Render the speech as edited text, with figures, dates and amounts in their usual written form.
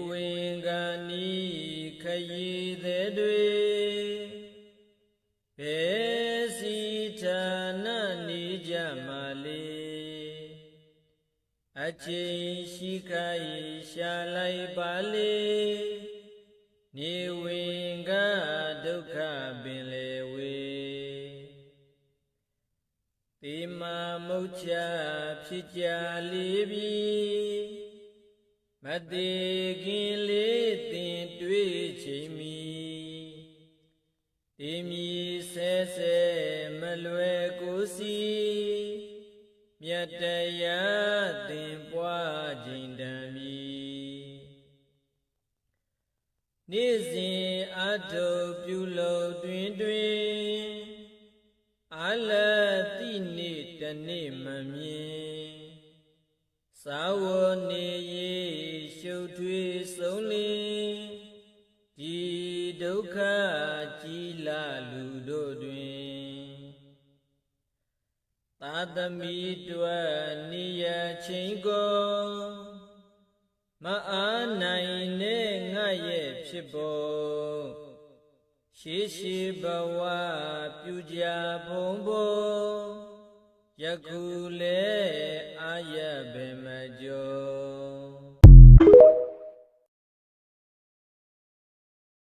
ဝင်ကနီခရီးသည်တွေဘယ်စီဌာနနေကြမှာလေအချိန်ရှိခိုင်ရှာလိုက်ပါလေနေဝင်ကဒုက္ခပင်လေဝေတိမာမုတ်ချဖြစ်ကြလေပြီမသေးခင်လေးတင်တွေ့ချိန်မီတိမီဆဲဆဲမလွယ်ကိုစီမြတ်တရားသင်ပွားခြင်းတံမီနေ့စဉ်အထုပ်ပြုလုပ်တွင်အလတိနေ့တနေ့မမြင်သာဝနေရေရှုပ်ထွေးဆုံးလင်ဒီဒုက္ခကြီးလာလူတို့တွင်သာသမီတွေ့နေရချင်းကိုမအားနိုင်နဲ့ငါရဲ့ဖြစ်ပေါ်ရှိရှိဘဝပြုကြဘုံဘုံယခုလေအာရဘေမကျော်